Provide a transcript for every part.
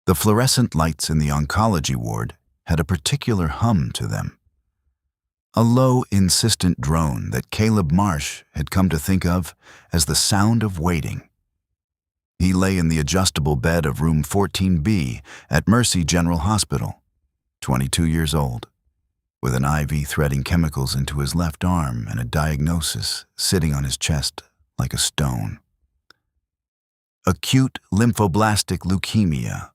The fluorescent lights in the oncology ward had a particular hum to them. A low, insistent drone that Caleb Marsh had come to think of as the sound of waiting. He lay in the adjustable bed of room 14B at Mercy General Hospital, 22 years old, with an IV threading chemicals into his left arm and a diagnosis sitting on his chest like a stone. Acute lymphoblastic leukemia.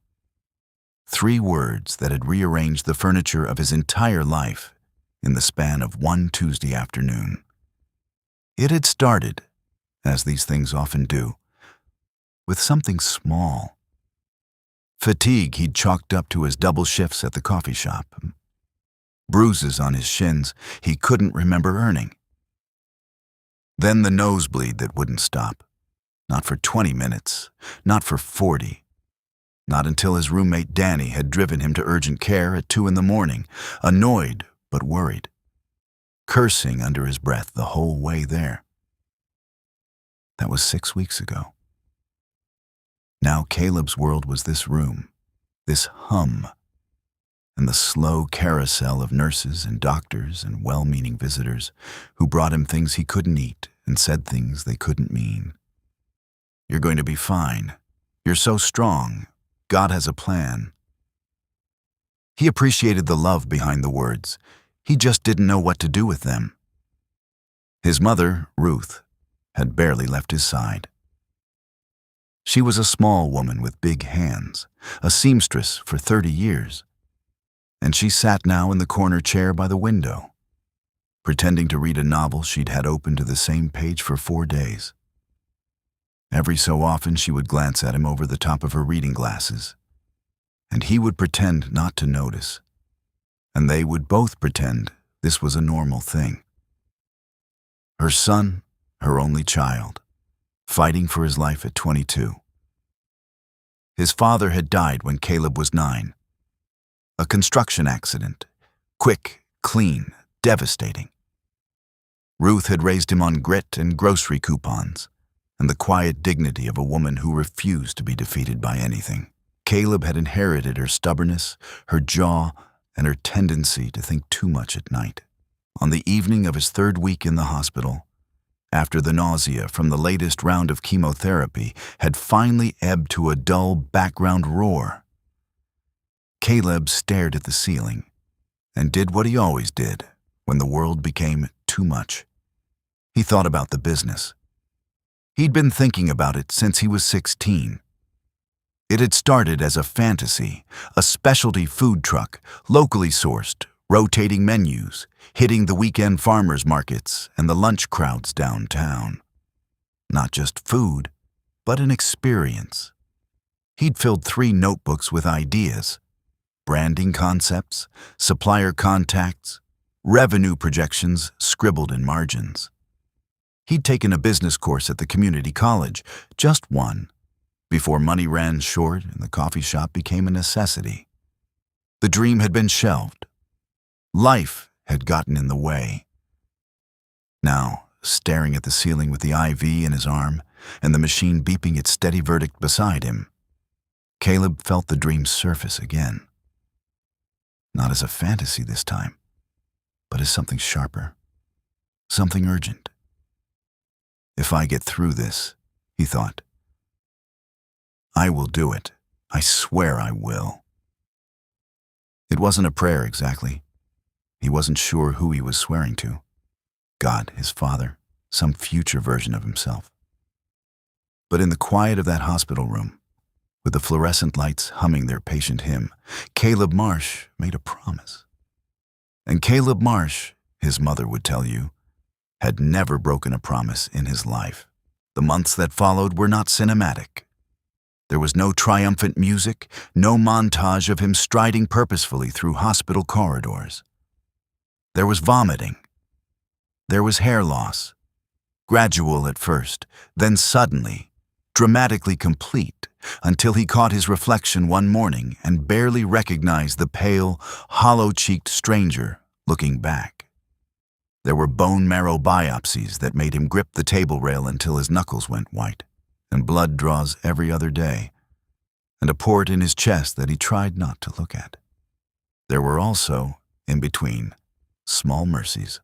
3 words that had rearranged the furniture of his entire life in the span of one Tuesday afternoon. It had started, as these things often do, with something small. Fatigue he'd chalked up to his double shifts at the coffee shop. Bruises on his shins he couldn't remember earning. Then the nosebleed that wouldn't stop. Not for 20 minutes, not for 40. Not until his roommate Danny had driven him to urgent care at 2 in the morning, annoyed but worried, cursing under his breath the whole way there. That was 6 weeks ago. Now Caleb's world was this room, this hum, and the slow carousel of nurses and doctors and well-meaning visitors who brought him things he couldn't eat and said things they couldn't mean. You're going to be fine. You're so strong. God has a plan. He appreciated the love behind the words. He just didn't know what to do with them. His mother, Ruth, had barely left his side. She was a small woman with big hands, a seamstress for 30 years. And she sat now in the corner chair by the window, pretending to read a novel she'd had open to the same page for 4 days. Every so often she would glance at him over the top of her reading glasses, and he would pretend not to notice, and they would both pretend this was a normal thing. Her son, her only child, fighting for his life at 22. His father had died when Caleb was 9. A construction accident, quick, clean, devastating. Ruth had raised him on grit and grocery coupons, and the quiet dignity of a woman who refused to be defeated by anything. Caleb had inherited her stubbornness, her jaw, and her tendency to think too much at night. On the evening of his 3rd week in the hospital, after the nausea from the latest round of chemotherapy had finally ebbed to a dull background roar, Caleb stared at the ceiling and did what he always did when the world became too much. He thought about the business. He'd been thinking about it since he was 16. It had started as a fantasy, a specialty food truck, locally sourced, rotating menus, hitting the weekend farmers markets and the lunch crowds downtown. Not just food, but an experience. He'd filled 3 notebooks with ideas, branding concepts, supplier contacts, revenue projections scribbled in margins. He'd taken a business course at the community college, just one, before money ran short and the coffee shop became a necessity. The dream had been shelved. Life had gotten in the way. Now, staring at the ceiling with the IV in his arm and the machine beeping its steady verdict beside him, Caleb felt the dream surface again. Not as a fantasy this time, but as something sharper, something urgent. If I get through this, he thought, I will do it. I swear I will. It wasn't a prayer exactly. He wasn't sure who he was swearing to. God, his father, some future version of himself. But in the quiet of that hospital room, with the fluorescent lights humming their patient hymn, Caleb Marsh made a promise. And Caleb Marsh, his mother would tell you, had never broken a promise in his life. The months that followed were not cinematic. There was no triumphant music, no montage of him striding purposefully through hospital corridors. There was vomiting. There was hair loss, gradual at first, then suddenly, dramatically complete, until he caught his reflection one morning and barely recognized the pale, hollow-cheeked stranger looking back. There were bone marrow biopsies that made him grip the table rail until his knuckles went white, and blood draws every other day. and a port in his chest that he tried not to look at. There were also, in between, small mercies.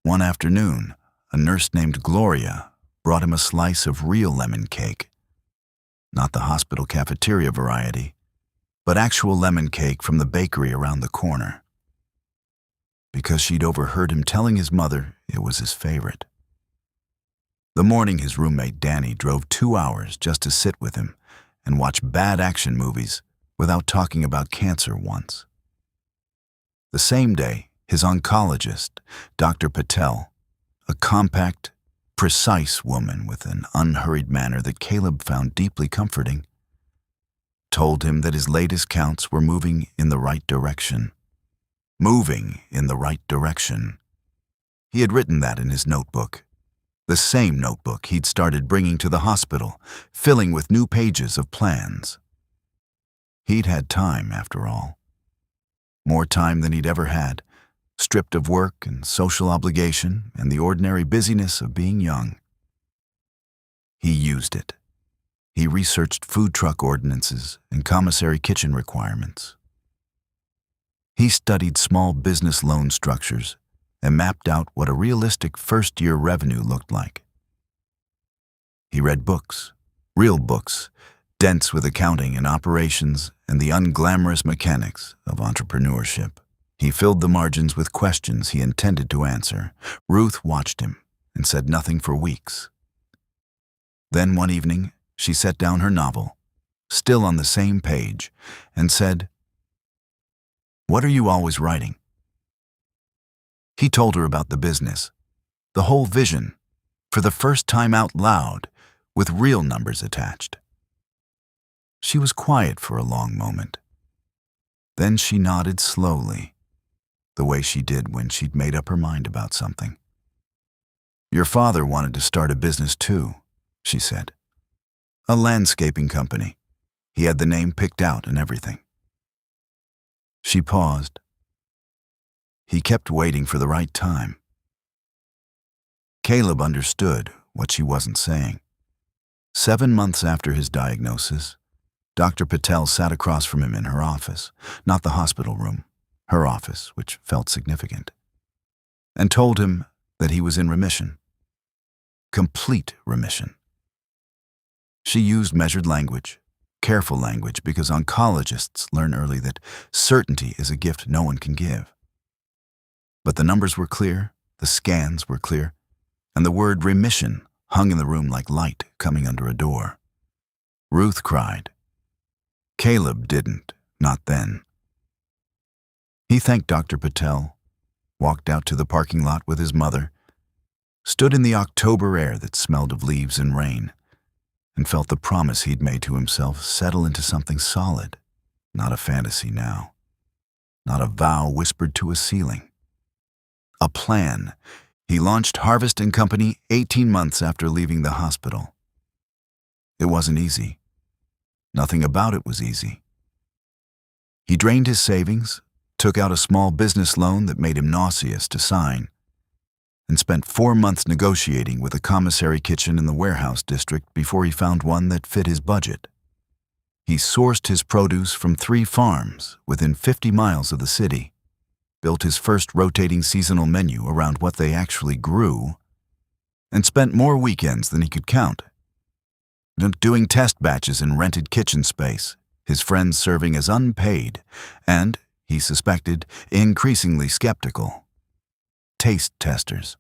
One afternoon, a nurse named Gloria brought him a slice of real lemon cake. Not the hospital cafeteria variety, but actual lemon cake from the bakery around the corner. Because she'd overheard him telling his mother it was his favorite. The morning his roommate Danny drove 2 hours just to sit with him and watch bad action movies without talking about cancer once. The same day, his oncologist, Dr. Patel, a compact, precise woman with an unhurried manner that Caleb found deeply comforting, told him that his latest counts were moving in the right direction. Moving in the right direction. He had written that in his notebook. The same notebook he'd started bringing to the hospital, filling with new pages of plans. He'd had time, after all. More time than he'd ever had, stripped of work and social obligation and the ordinary busyness of being young. He used it. He researched food truck ordinances and commissary kitchen requirements. He studied small business loan structures and mapped out what a realistic first-year revenue looked like. He read books, real books, dense with accounting and operations and the unglamorous mechanics of entrepreneurship. He filled the margins with questions he intended to answer. Ruth watched him and said nothing for weeks. Then one evening, she set down her novel, still on the same page, and said, "What are you always writing?" He told her about the business, the whole vision, for the first time out loud, with real numbers attached. She was quiet for a long moment. Then she nodded slowly, the way she did when she'd made up her mind about something. "Your father wanted to start a business too," she said. "A landscaping company. He had the name picked out and everything." She paused. He kept waiting for the right time. Caleb understood what she wasn't saying. 7 months after his diagnosis, Dr. Patel sat across from him in her office, not the hospital room, her office, which felt significant, and told him that he was in remission. Complete remission. She used measured language, careful language, because oncologists learn early that certainty is a gift no one can give. But the numbers were clear, the scans were clear, and the word remission hung in the room like light coming under a door. Ruth cried. Caleb didn't, not then. He thanked Dr. Patel, walked out to the parking lot with his mother, stood in the October air that smelled of leaves and rain, and felt the promise he'd made to himself settle into something solid, not a fantasy now, not a vow whispered to a ceiling. A plan. He launched Harvest & Company 18 months after leaving the hospital. It wasn't easy. Nothing about it was easy. He drained his savings, took out a small business loan that made him nauseous to sign, and spent 4 months negotiating with a commissary kitchen in the warehouse district before he found one that fit his budget. He sourced his produce from 3 farms within 50 miles of the city, built his first rotating seasonal menu around what they actually grew, and spent more weekends than he could count, doing test batches in rented kitchen space, his friends serving as unpaid and, he suspected, increasingly skeptical taste testers.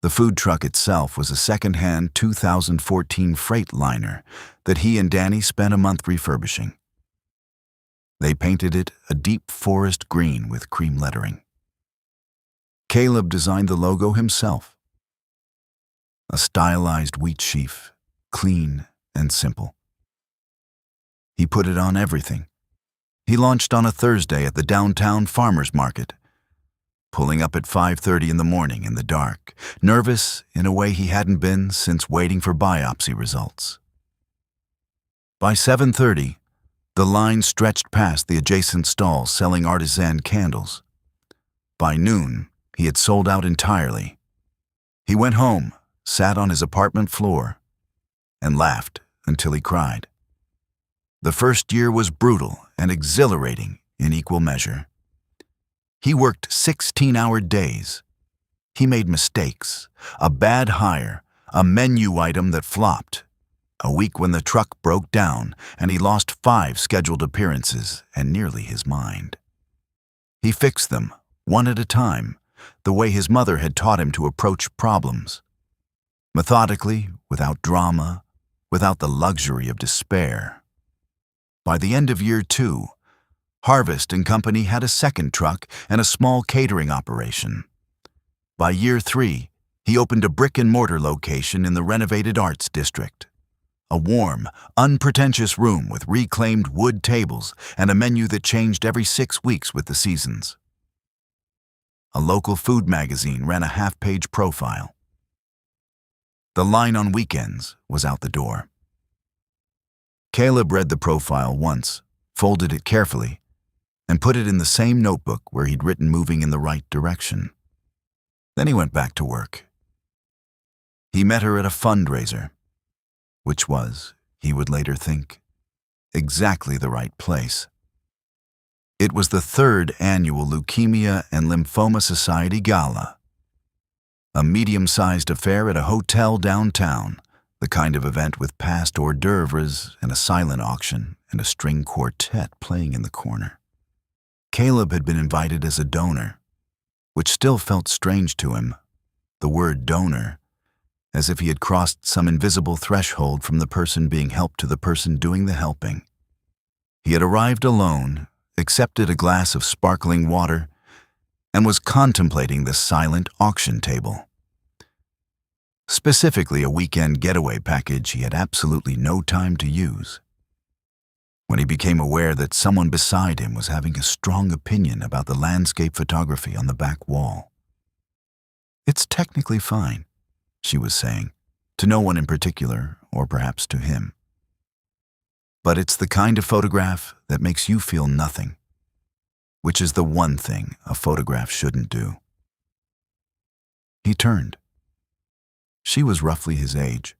The food truck itself was a second-hand 2014 Freightliner that he and Danny spent a month refurbishing. They painted it a deep forest green with cream lettering. Caleb designed the logo himself. A stylized wheat sheaf, clean and simple. He put it on everything. He launched on a Thursday at the downtown farmers market, pulling up at 5:30 in the morning in the dark, nervous in a way he hadn't been since waiting for biopsy results. By 7:30, the line stretched past the adjacent stall selling artisan candles. By noon, he had sold out entirely. He went home, sat on his apartment floor, and laughed until he cried. The first year was brutal and exhilarating in equal measure. He worked 16-hour days. He made mistakes, a bad hire, a menu item that flopped, a week when the truck broke down and he lost 5 scheduled appearances and nearly his mind. He fixed them, one at a time, the way his mother had taught him to approach problems. Methodically, without drama, without the luxury of despair. By the end of year 2, Harvest and Company had a second truck and a small catering operation. By year 3, he opened a brick-and-mortar location in the renovated Arts District. A warm, unpretentious room with reclaimed wood tables and a menu that changed every 6 weeks with the seasons. A local food magazine ran a half-page profile. The line on weekends was out the door. Caleb read the profile once, folded it carefully, and put it in the same notebook where he'd written moving in the right direction. Then he went back to work. He met her at a fundraiser, which was, he would later think, exactly the right place. It was the 3rd annual Leukemia and Lymphoma Society Gala, a medium-sized affair at a hotel downtown, the kind of event with past hors d'oeuvres and a silent auction and a string quartet playing in the corner. Caleb had been invited as a donor, which still felt strange to him, the word donor, as if he had crossed some invisible threshold from the person being helped to the person doing the helping. He had arrived alone, accepted a glass of sparkling water, and was contemplating the silent auction table. Specifically a weekend getaway package he had absolutely no time to use. When he became aware that someone beside him was having a strong opinion about the landscape photography on the back wall. "It's technically fine," she was saying, to no one in particular, or perhaps to him. "But it's the kind of photograph that makes you feel nothing, which is the one thing a photograph shouldn't do." He turned. She was roughly his age,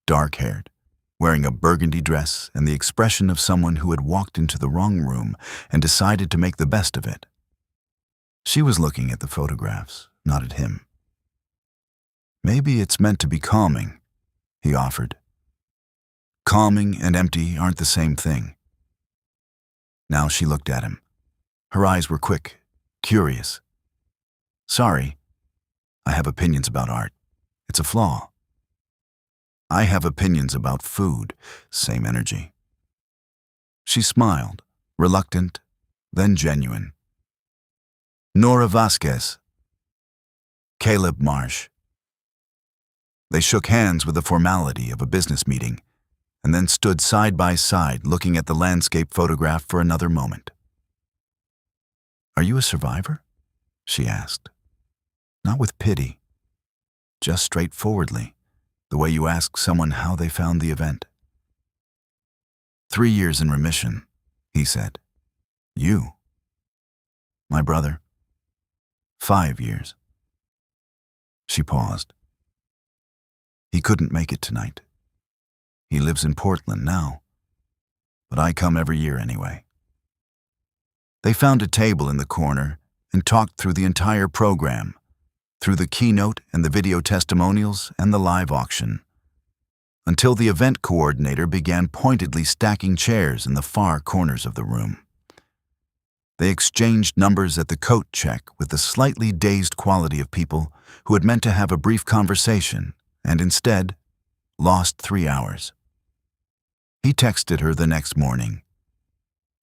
dark-haired, wearing a burgundy dress and the expression of someone who had walked into the wrong room and decided to make the best of it. She was looking at the photographs, not at him. "Maybe it's meant to be calming," he offered. "Calming and empty aren't the same thing." Now she looked at him. Her eyes were quick, curious. "Sorry, I have opinions about art. It's a flaw." "I have opinions about food," same energy. She smiled, reluctant, then genuine. "Nora Vasquez." "Caleb Marsh." They shook hands with the formality of a business meeting, and then stood side by side looking at the landscape photograph for another moment. "Are you a survivor?" she asked. Not with pity, just straightforwardly, the way you ask someone how they found the event. 3 years in remission, he said. "You?" "My brother." 5 years. She paused. "He couldn't make it tonight. He lives in Portland now, but I come every year anyway." They found a table in the corner and talked through the entire program, through the keynote and the video testimonials and the live auction, until the event coordinator began pointedly stacking chairs in the far corners of the room. They exchanged numbers at the coat check with the slightly dazed quality of people who had meant to have a brief conversation and instead lost 3 hours. He texted her the next morning.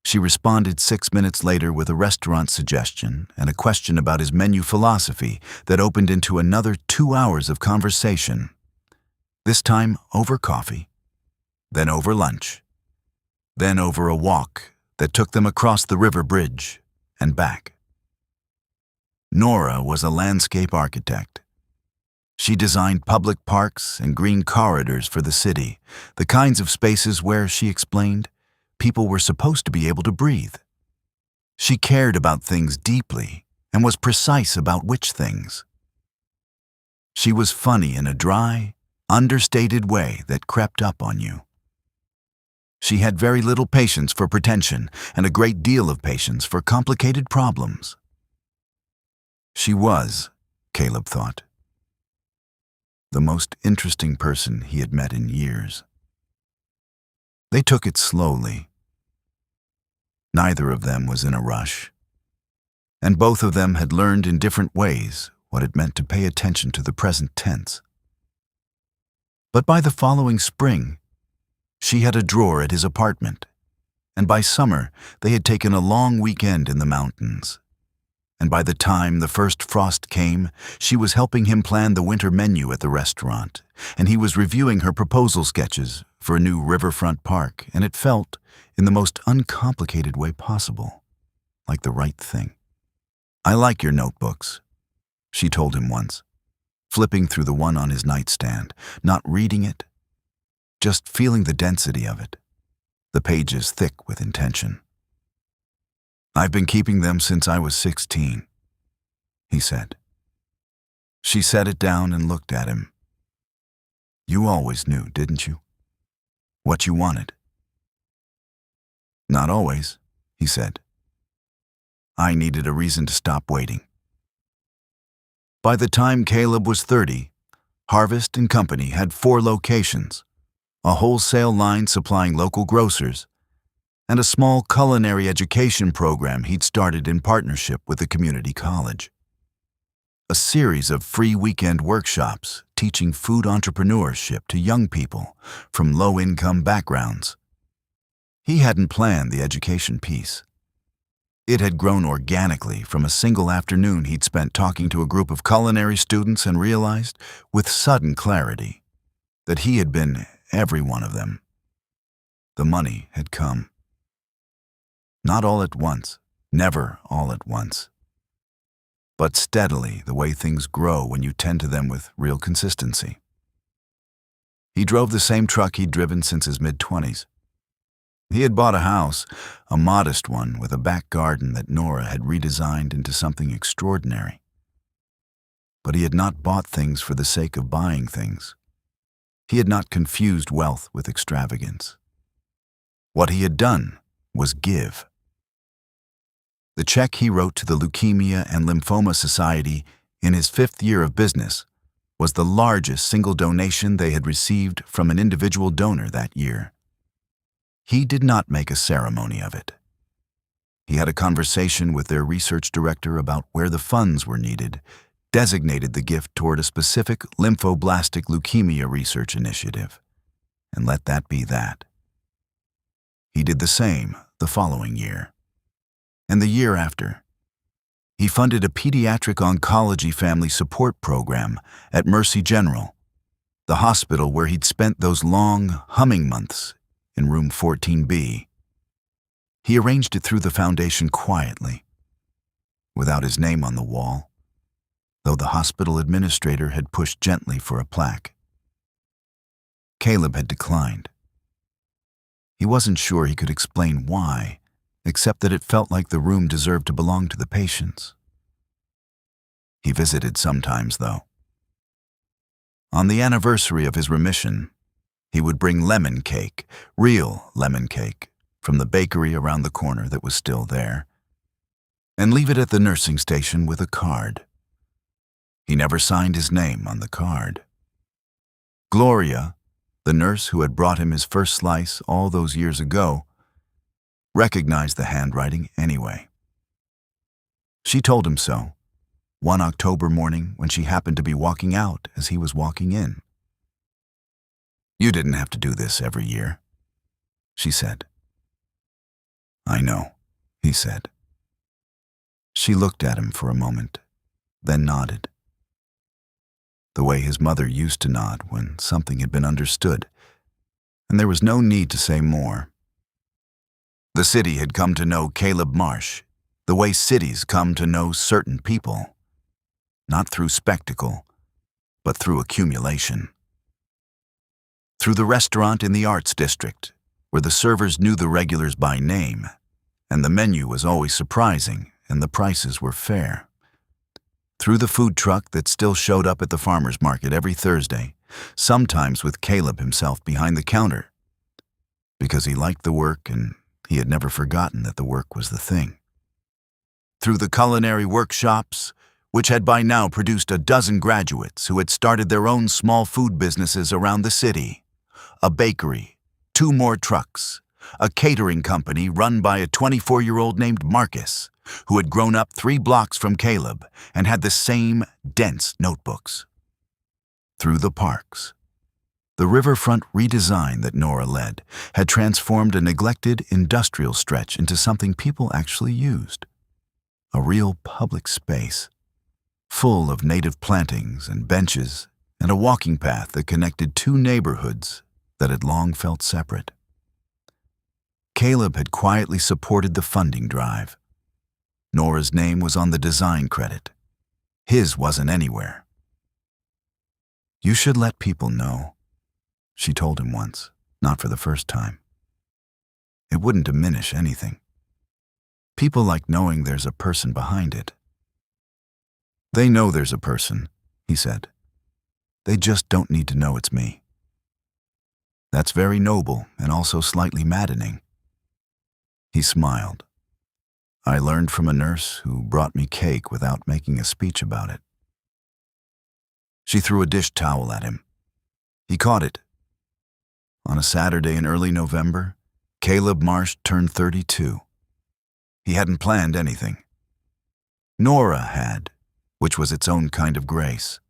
She responded 6 minutes later with a restaurant suggestion and a question about his menu philosophy that opened into another 2 hours of conversation, this time over coffee, then over lunch, then over a walk that took them across the river bridge and back. Nora was a landscape architect. She designed public parks and green corridors for the city, the kinds of spaces where, she explained, people were supposed to be able to breathe. She cared about things deeply and was precise about which things. She was funny in a dry, understated way that crept up on you. She had very little patience for pretension and a great deal of patience for complicated problems. She was, Caleb thought, the most interesting person he had met in years. They took it slowly. Neither of them was in a rush, and both of them had learned in different ways what it meant to pay attention to the present tense. But by the following spring, she had a drawer at his apartment, and by summer they had taken a long weekend in the mountains. And by the time the first frost came, she was helping him plan the winter menu at the restaurant, and he was reviewing her proposal sketches for a new riverfront park, and it felt, in the most uncomplicated way possible, like the right thing. "I like your notebooks," she told him once, flipping through the one on his nightstand, not reading it, just feeling the density of it, the pages thick with intention. "I've been keeping them since I was 16, he said. She set it down and looked at him. "You always knew, didn't you? What you wanted?" "Not always," he said. "I needed a reason to stop waiting." By the time Caleb was 30, Harvest and Company had 4 locations, a wholesale line supplying local grocers, and a small culinary education program he'd started in partnership with the community college. A series of free weekend workshops teaching food entrepreneurship to young people from low-income backgrounds. He hadn't planned the education piece. It had grown organically from a single afternoon he'd spent talking to a group of culinary students and realized, with sudden clarity, that he had been every one of them. The money had come. Not all at once, never all at once, but steadily, the way things grow when you tend to them with real consistency. He drove the same truck he'd driven since his mid-20s. He had bought a house, a modest one with a back garden that Nora had redesigned into something extraordinary. But he had not bought things for the sake of buying things. He had not confused wealth with extravagance. What he had done was give. The check he wrote to the Leukemia and Lymphoma Society in his 5th year of business was the largest single donation they had received from an individual donor that year. He did not make a ceremony of it. He had a conversation with their research director about where the funds were needed, designated the gift toward a specific lymphoblastic leukemia research initiative, and let that be that. He did the same the following year. And the year after, he funded a pediatric oncology family support program at Mercy General, the hospital where he'd spent those long, humming months in room 14B. He arranged it through the foundation quietly, without his name on the wall, though the hospital administrator had pushed gently for a plaque. Caleb had declined. He wasn't sure he could explain why, except that it felt like the room deserved to belong to the patients. He visited sometimes, though. On the anniversary of his remission, he would bring lemon cake, real lemon cake, from the bakery around the corner that was still there, and leave it at the nursing station with a card. He never signed his name on the card. Gloria, the nurse who had brought him his first slice all those years ago, recognized the handwriting anyway. She told him so, one October morning when she happened to be walking out as he was walking in. "You didn't have to do this every year," she said. "I know," he said. She looked at him for a moment, then nodded. The way his mother used to nod when something had been understood, and there was no need to say more. The city had come to know Caleb Marsh the way cities come to know certain people, not through spectacle, but through accumulation. Through the restaurant in the Arts District, where the servers knew the regulars by name, and the menu was always surprising and the prices were fair. Through the food truck that still showed up at the farmer's market every Thursday, sometimes with Caleb himself behind the counter. because he liked the work and he had never forgotten that the work was the thing. Through the culinary workshops, which had by now produced a dozen graduates who had started their own small food businesses around the city, a bakery, 2 more trucks, a catering company run by a 24-year-old named Marcus, who had grown up 3 blocks from Caleb and had the same dense notebooks. Through the parks, the riverfront redesign that Nora led had transformed a neglected industrial stretch into something people actually used. A real public space, full of native plantings and benches and a walking path that connected 2 neighborhoods that had long felt separate. Caleb had quietly supported the funding drive. Nora's name was on the design credit. His wasn't anywhere. "You should let people know," she told him once, not for the first time. "It wouldn't diminish anything. People like knowing there's a person behind it." "They know there's a person," he said. "They just don't need to know it's me." "That's very noble and also slightly maddening." He smiled. "I learned from a nurse who brought me cake without making a speech about it." She threw a dish towel at him. He caught it. On a Saturday in early November, Caleb Marsh turned 32. He hadn't planned anything. Nora had, which was its own kind of grace.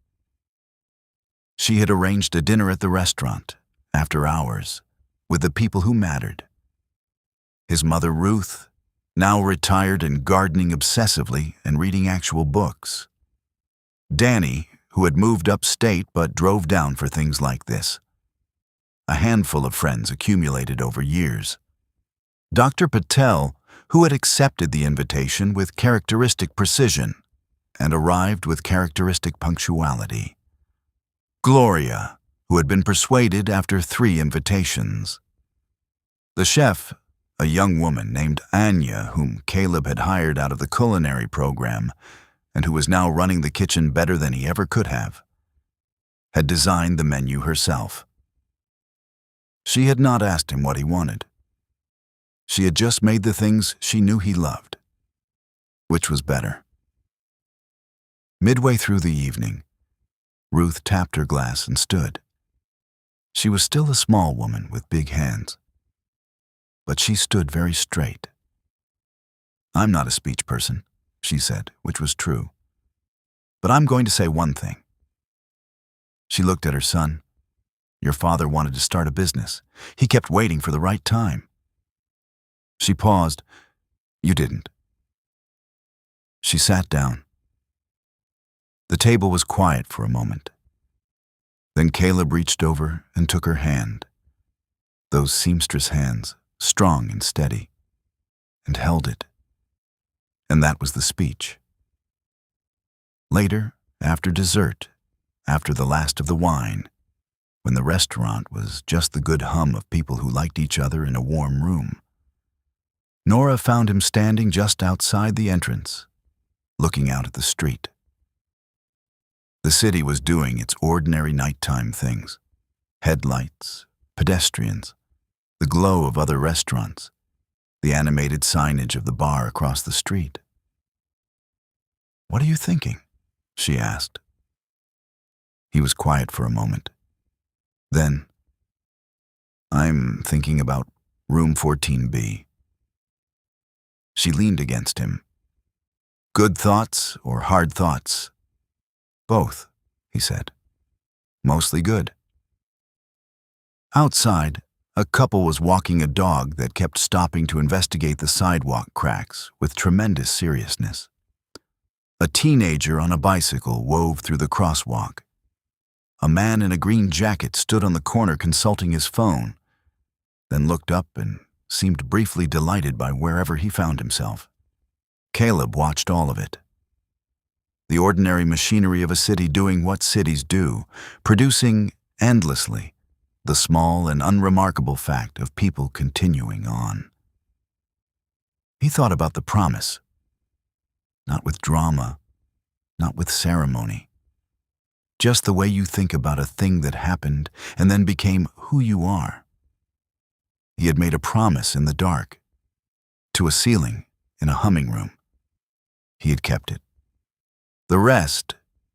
She had arranged a dinner at the restaurant, after hours, with the people who mattered. His mother Ruth, now retired and gardening obsessively and reading actual books. Danny, who had moved upstate but drove down for things like this. A handful of friends accumulated over years. Dr. Patel, who had accepted the invitation with characteristic precision and arrived with characteristic punctuality. Gloria, who had been persuaded after 3 invitations. The chef, a young woman named Anya, whom Caleb had hired out of the culinary program and who was now running the kitchen better than he ever could have, had designed the menu herself. She had not asked him what he wanted. She had just made the things she knew he loved. Which was better? Midway through the evening, Ruth tapped her glass and stood. She was still a small woman with big hands, but she stood very straight. "I'm not a speech person," she said, which was true. "But I'm going to say one thing." She looked at her son. "Your father wanted to start a business. He kept waiting for the right time." She paused. "You didn't." She sat down. The table was quiet for a moment. Then Caleb reached over and took her hand, those seamstress hands, strong and steady, and held it. And that was the speech. Later, after dessert, after the last of the wine, when the restaurant was just the good hum of people who liked each other in a warm room, Nora found him standing just outside the entrance, looking out at the street. The city was doing its ordinary nighttime things. Headlights, pedestrians, the glow of other restaurants, the animated signage of the bar across the street. "What are you thinking?" she asked. He was quiet for a moment. Then, "I'm thinking about room 14B." She leaned against him. "Good thoughts or hard thoughts?" "Both," he said. "Mostly good." Outside, a couple was walking a dog that kept stopping to investigate the sidewalk cracks with tremendous seriousness. A teenager on a bicycle wove through the crosswalk. A man in a green jacket stood on the corner consulting his phone, then looked up and seemed briefly delighted by wherever he found himself. Caleb watched all of it. The ordinary machinery of a city doing what cities do, producing endlessly the small and unremarkable fact of people continuing on. He thought about the promise. Not with drama, not with ceremony. Just the way you think about a thing that happened and then became who you are. He had made a promise in the dark, to a ceiling in a humming room. He had kept it. The rest,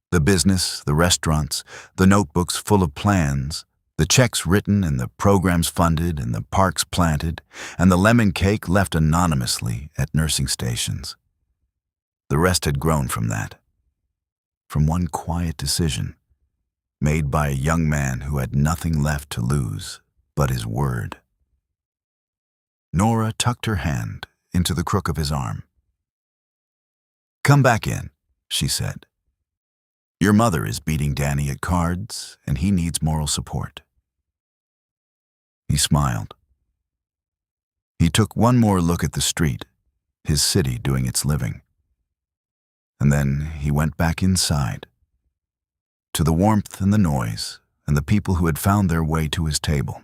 the business, the restaurants, the notebooks full of plans, the checks written and the programs funded and the parks planted, and the lemon cake left anonymously at nursing stations. The rest had grown from that, from one quiet decision made by a young man who had nothing left to lose but his word. Nora tucked her hand into the crook of his arm. "Come back in," she said. "Your mother is beating Danny at cards, and he needs moral support." He smiled. He took one more look at the street, his city doing its living. And then he went back inside, to the warmth and the noise and the people who had found their way to his table.